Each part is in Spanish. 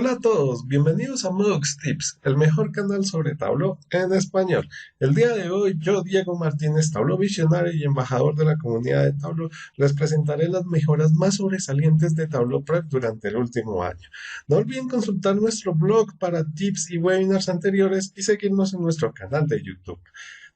Hola a todos, bienvenidos a Mux Tips, el mejor canal sobre Tableau en español. El día de hoy, yo, Diego Martínez, Tableau Visionario y embajador de la comunidad de Tableau, les presentaré las mejoras más sobresalientes de Tableau Prep durante el último año. No olviden consultar nuestro blog para tips y webinars anteriores y seguirnos en nuestro canal de YouTube.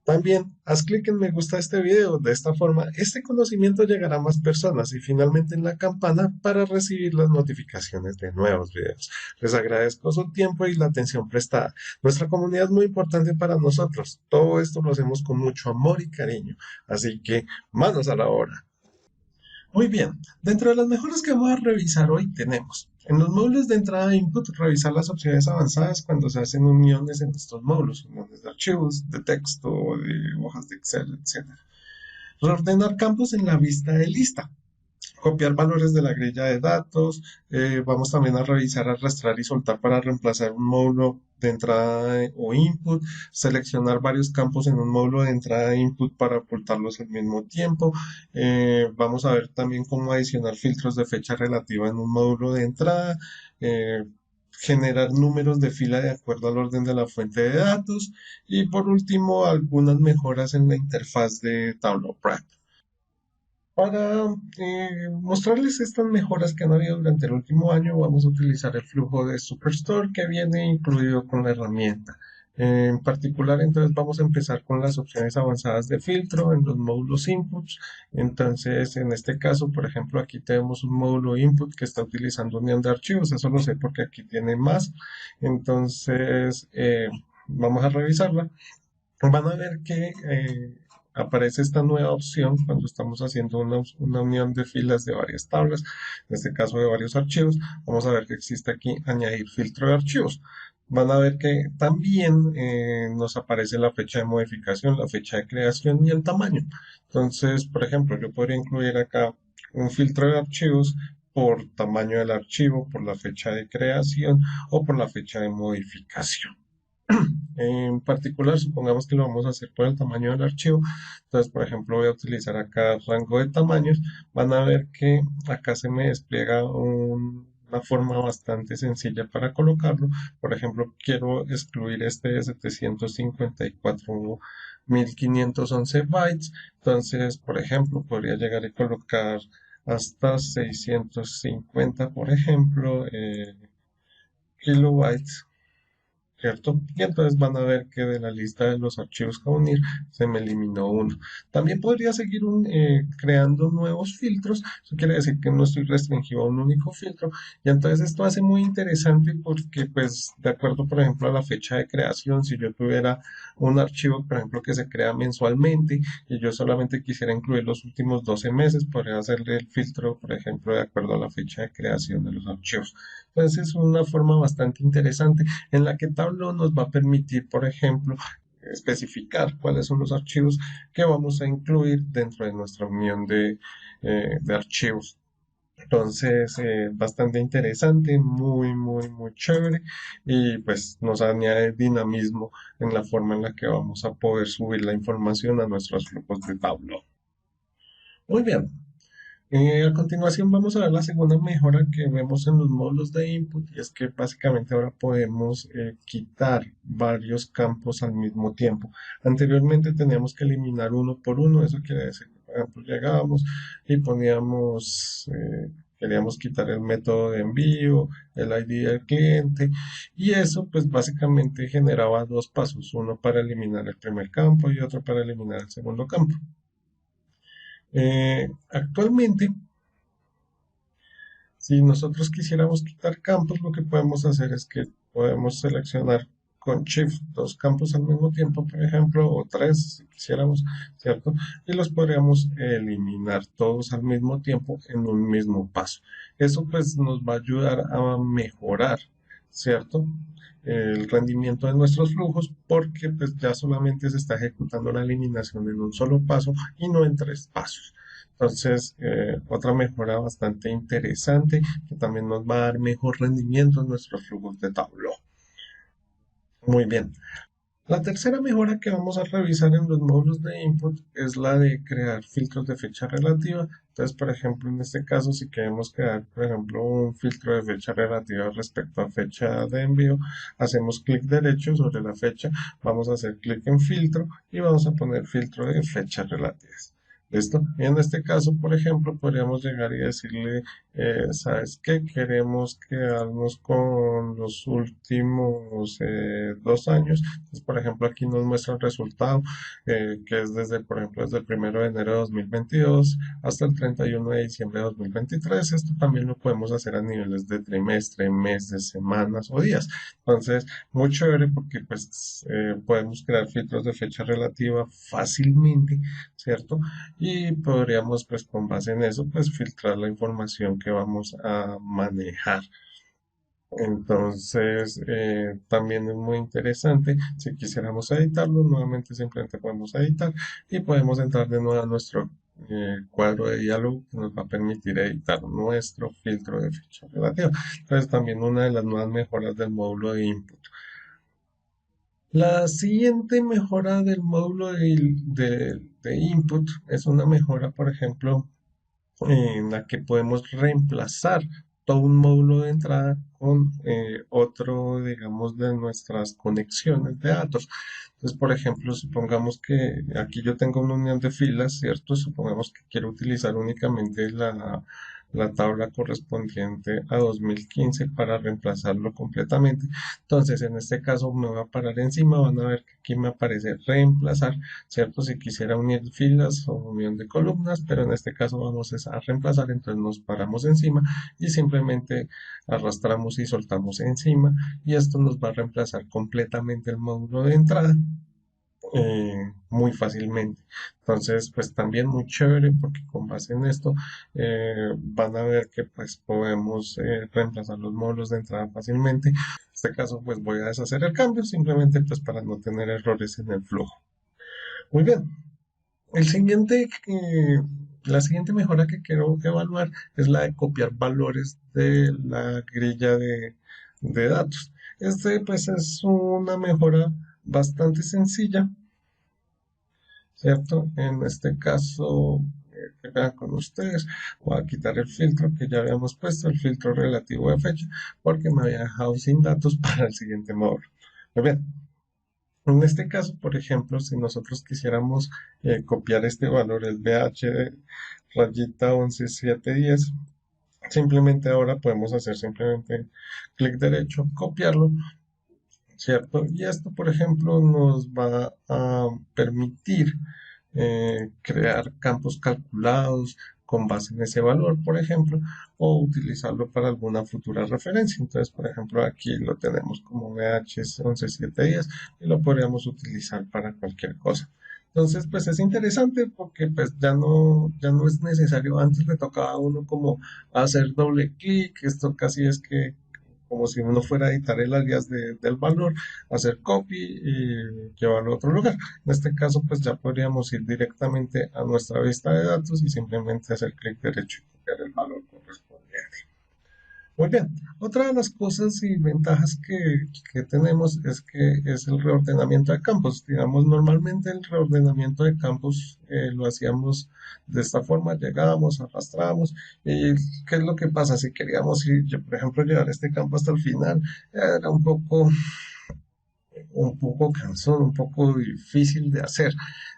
También haz clic en me gusta a este video, de esta forma este conocimiento llegará a más personas y finalmente en la campana para recibir las notificaciones de nuevos videos. Les agradezco su tiempo y la atención prestada. Nuestra comunidad es muy importante para nosotros. Todo esto lo hacemos con mucho amor y cariño. Así que manos a la obra. Muy bien, dentro de las mejoras que vamos a revisar hoy tenemos en los módulos de entrada de input, revisar las opciones avanzadas cuando se hacen uniones en estos módulos, uniones de archivos, de texto, de hojas de Excel, etc. Reordenar campos en la vista de lista, copiar valores de la grilla de datos. Vamos también a revisar, arrastrar y soltar para reemplazar un módulo de entrada o input, seleccionar varios campos en un módulo de entrada e input para ocultarlos al mismo tiempo. Vamos a ver también cómo adicionar filtros de fecha relativa en un módulo de entrada. eh, Generar números de fila de acuerdo al orden de la fuente de datos y por último algunas mejoras en la interfaz de Tableau Prep. Para mostrarles estas mejoras que han habido durante el último año, vamos a utilizar el flujo de Superstore que viene incluido con la herramienta. En particular, entonces vamos a empezar con las opciones avanzadas de filtro en los módulos inputs. Entonces, en este caso, por ejemplo, aquí tenemos un módulo input que está utilizando unión de archivos. Eso lo sé porque aquí tiene más. Entonces, vamos a revisarla. Van a ver que aparece esta nueva opción cuando estamos haciendo una unión de filas de varias tablas, en este caso de varios archivos. Vamos a ver que existe aquí añadir filtro de archivos. Van a ver que también nos aparece la fecha de modificación, la fecha de creación y el tamaño. Entonces, por ejemplo, yo podría incluir acá un filtro de archivos por tamaño del archivo, por la fecha de creación o por la fecha de modificación. En particular, supongamos que lo vamos a hacer por el tamaño del archivo. Entonces, por ejemplo, voy a utilizar acá rango de tamaños. Van a ver que acá se me despliega una forma bastante sencilla para colocarlo. Por ejemplo, quiero excluir este de 754.511 bytes. Entonces, por ejemplo, podría llegar y colocar hasta 650, por ejemplo, kilobytes, ¿cierto? Y entonces van a ver que de la lista de los archivos a unir se me eliminó uno. También podría seguir creando nuevos filtros. Eso quiere decir que no estoy restringido a un único filtro. Y entonces esto hace muy interesante porque, pues, de acuerdo, por ejemplo, a la fecha de creación, si yo tuviera un archivo, por ejemplo, que se crea mensualmente y yo solamente quisiera incluir los últimos 12 meses, podría hacerle el filtro, por ejemplo, de acuerdo a la fecha de creación de los archivos. Entonces es una forma bastante interesante en la que Tableau nos va a permitir, por ejemplo, especificar cuáles son los archivos que vamos a incluir dentro de nuestra unión de archivos. Entonces, bastante interesante, muy chévere y pues nos añade dinamismo en la forma en la que vamos a poder subir la información a nuestros flujos de Tableau. Muy bien, a continuación vamos a ver la segunda mejora que vemos en los módulos de input y es que básicamente ahora podemos quitar varios campos al mismo tiempo. Anteriormente teníamos que eliminar uno por uno, eso quiere decir que por ejemplo llegábamos y poníamos, queríamos quitar el método de envío, el ID del cliente y eso pues básicamente generaba dos pasos, uno para eliminar el primer campo y otro para eliminar el segundo campo. Actualmente, si nosotros quisiéramos quitar campos, lo que podemos hacer es que podemos seleccionar con Shift dos campos al mismo tiempo, por ejemplo, o tres si quisiéramos, ¿cierto? Y los podríamos eliminar todos al mismo tiempo en un mismo paso. Eso pues nos va a ayudar a mejorar, ¿cierto? El rendimiento de nuestros flujos porque pues ya solamente se está ejecutando la eliminación en un solo paso y no en tres pasos. Entonces, otra mejora bastante interesante que también nos va a dar mejor rendimiento en nuestros flujos de Tableau. Muy bien. La tercera mejora que vamos a revisar en los módulos de input es la de crear filtros de fecha relativa. Entonces, por ejemplo, en este caso, si queremos crear, por ejemplo, un filtro de fecha relativa respecto a fecha de envío, hacemos clic derecho sobre la fecha, vamos a hacer clic en filtro y vamos a poner filtro de fechas relativas. ¿Listo? Y en este caso, por ejemplo, podríamos llegar y decirle, ¿sabes qué? Queremos quedarnos con los últimos 2 años. Entonces, por ejemplo, aquí nos muestra el resultado, que es desde, por ejemplo, desde el 1 de enero de 2022 hasta el 31 de diciembre de 2023. Esto también lo podemos hacer a niveles de trimestre, meses, semanas o días. Entonces, muy chévere porque pues podemos crear filtros de fecha relativa fácilmente, ¿cierto? Y podríamos pues con base en eso pues filtrar la información que vamos a manejar. Entonces, también es muy interesante. Si quisiéramos editarlo, nuevamente simplemente podemos editar y podemos entrar de nuevo a nuestro cuadro de diálogo que nos va a permitir editar nuestro filtro de fecha relativa. Entonces, también una de las nuevas mejoras del módulo de input. La siguiente mejora del módulo de input es una mejora, por ejemplo, en la que podemos reemplazar todo un módulo de entrada con otro, digamos, de nuestras conexiones de datos. Entonces, por ejemplo, supongamos que aquí yo tengo una unión de filas, ¿cierto? Supongamos que quiero utilizar únicamente la tabla correspondiente a 2015 para reemplazarlo completamente. Entonces, en este caso me voy a parar encima, van a ver que aquí me aparece reemplazar, ¿cierto? Si quisiera unir filas o unión de columnas, pero en este caso vamos a reemplazar, entonces nos paramos encima y simplemente arrastramos y soltamos encima y esto nos va a reemplazar completamente el módulo de entrada muy fácilmente. Entonces, pues también muy chévere porque con base en esto van a ver que pues podemos reemplazar los módulos de entrada fácilmente. En este caso, pues voy a deshacer el cambio simplemente pues para no tener errores en el flujo. Muy bien. El siguiente, la siguiente mejora que quiero evaluar es la de copiar valores de la grilla de datos. Este pues es una mejora bastante sencilla, ¿cierto? En este caso, que vean con ustedes, voy a quitar el filtro que ya habíamos puesto, el filtro relativo de fecha, porque me había dejado sin datos para el siguiente módulo. Muy bien. En este caso, por ejemplo, si nosotros quisiéramos copiar este valor, el BH de rayita 11710, simplemente ahora podemos hacer simplemente clic derecho, copiarlo, ¿cierto? Y esto, por ejemplo, nos va a permitir crear campos calculados con base en ese valor, por ejemplo, o utilizarlo para alguna futura referencia. Entonces, por ejemplo, aquí lo tenemos como VH 11710 y lo podríamos utilizar para cualquier cosa. Entonces, pues es interesante porque pues ya no es necesario, antes le tocaba a uno como hacer doble clic, esto casi es que como si uno fuera a editar el alias del valor, hacer copy y llevarlo a otro lugar. En este caso, pues ya podríamos ir directamente a nuestra vista de datos y simplemente hacer clic derecho y copiar el valor correspondiente. Muy bien, otra de las cosas y ventajas que tenemos es que es el reordenamiento de campos. Digamos, normalmente el reordenamiento de campos lo hacíamos de esta forma, llegábamos, arrastrábamos, y ¿qué es lo que pasa? Si queríamos ir, por ejemplo, llevar este campo hasta el final, era un poco cansón, un poco difícil de hacer.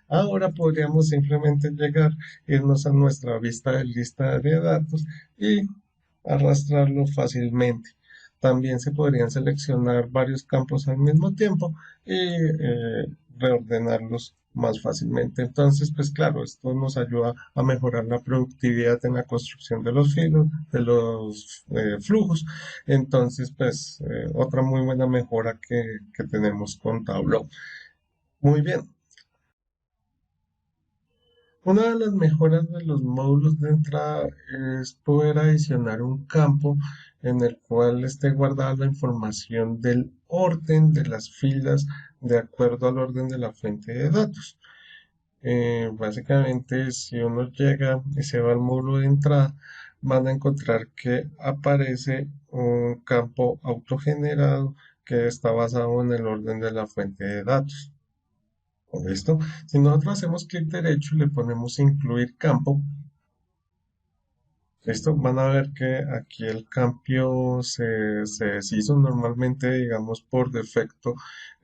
Ahora podríamos simplemente llegar, irnos a nuestra vista de lista de datos y arrastrarlo fácilmente. También se podrían seleccionar varios campos al mismo tiempo y reordenarlos más fácilmente. Entonces, pues claro, esto nos ayuda a mejorar la productividad en la construcción de los filos, de los flujos. Entonces, pues otra muy buena mejora que tenemos con Tableau. Muy bien. Una de las mejoras de los módulos de entrada es poder adicionar un campo en el cual esté guardada la información del orden de las filas de acuerdo al orden de la fuente de datos. Básicamente, si uno llega y se va al módulo de entrada, van a encontrar que aparece un campo autogenerado que está basado en el orden de la fuente de datos. ¿Listo? Si nosotros hacemos clic derecho y le ponemos incluir campo, ¿listo? Van a ver que aquí el cambio se deshizo. Normalmente, digamos, por defecto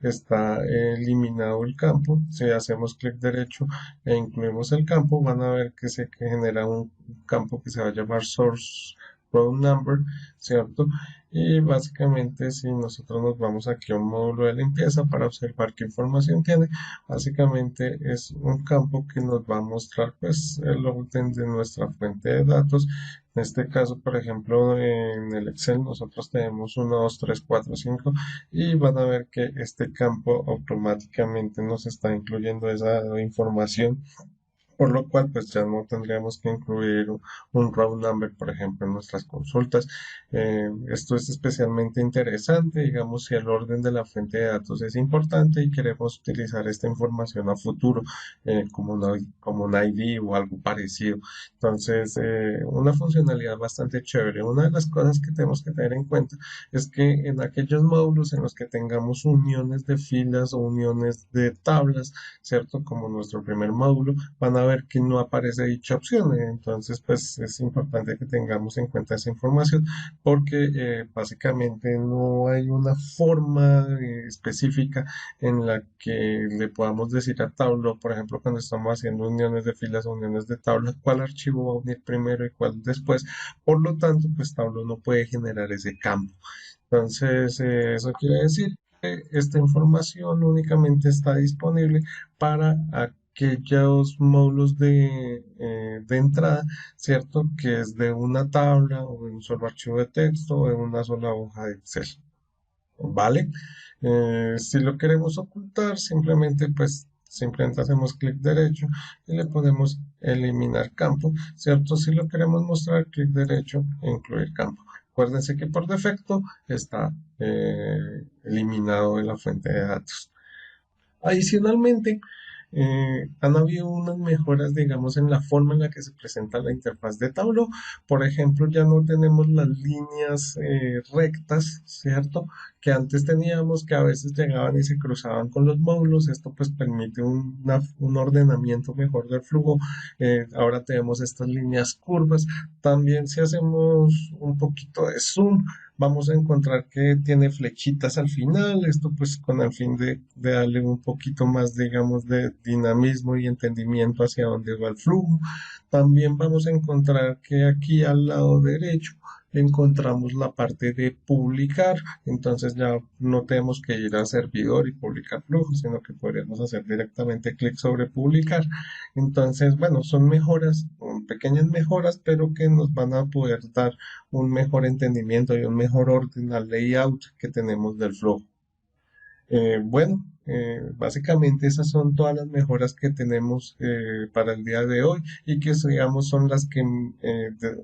está eliminado el campo. Si hacemos clic derecho e incluimos el campo, van a ver que se genera un campo que se va a llamar source row number, ¿cierto? Y básicamente, si nosotros nos vamos aquí a un módulo de limpieza para observar qué información tiene, básicamente es un campo que nos va a mostrar pues el orden de nuestra fuente de datos. En este caso, por ejemplo, en el Excel nosotros tenemos 1, 2, 3, 4, 5 y van a ver que este campo automáticamente nos está incluyendo esa información, por lo cual pues ya no tendríamos que incluir un row number, por ejemplo, en nuestras consultas. Esto es especialmente interesante, digamos, si el orden de la fuente de datos es importante y queremos utilizar esta información a futuro como un ID o algo parecido. Entonces, una funcionalidad bastante chévere. Una de las cosas que tenemos que tener en cuenta es que en aquellos módulos en los que tengamos uniones de filas o uniones de tablas, ¿cierto? Como nuestro primer módulo, van a ver que no aparece dicha opción. Entonces, pues es importante que tengamos en cuenta esa información porque básicamente no hay una forma específica en la que le podamos decir a Tableau, por ejemplo, cuando estamos haciendo uniones de filas o uniones de tablas, cuál archivo va a unir primero y cuál después. Por lo tanto, pues Tableau no puede generar ese campo. Entonces, eso quiere decir que esta información únicamente está disponible para aquellos módulos de entrada, ¿cierto? Que es de una tabla o de un solo archivo de texto o de una sola hoja de Excel, ¿vale? Si lo queremos ocultar, simplemente hacemos clic derecho y le podemos eliminar campo, ¿cierto? Si lo queremos mostrar, clic derecho e incluir campo. Acuérdense que por defecto está eliminado de la fuente de datos. Adicionalmente, han habido unas mejoras, digamos, en la forma en la que se presenta la interfaz de Tableau. Por ejemplo, ya no tenemos las líneas rectas, ¿cierto? Que antes teníamos, que a veces llegaban y se cruzaban con los módulos. Esto pues permite un ordenamiento mejor del flujo. Ahora tenemos estas líneas curvas. También si hacemos un poquito de zoom, vamos a encontrar que tiene flechitas al final, esto pues con el fin de darle un poquito más, digamos, de dinamismo y entendimiento hacia dónde va el flujo. También vamos a encontrar que aquí al lado derecho encontramos la parte de publicar, entonces ya no tenemos que ir al servidor y publicar flujos, sino que podríamos hacer directamente clic sobre publicar. Entonces, bueno, son mejoras, pequeñas mejoras, pero que nos van a poder dar un mejor entendimiento y un mejor orden al layout que tenemos del flujo. Básicamente esas son todas las mejoras que tenemos para el día de hoy y que digamos son las que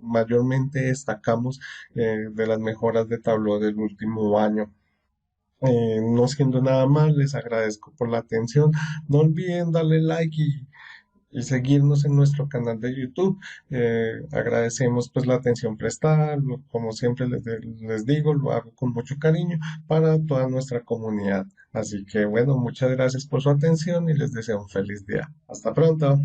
mayormente destacamos de las mejoras de Tableau del último año. No siendo nada más, les agradezco por la atención. No olviden darle like y seguirnos en nuestro canal de YouTube. Agradecemos pues la atención prestada, como siempre les digo, lo hago con mucho cariño para toda nuestra comunidad. Así que bueno, muchas gracias por su atención y les deseo un feliz día. Hasta pronto.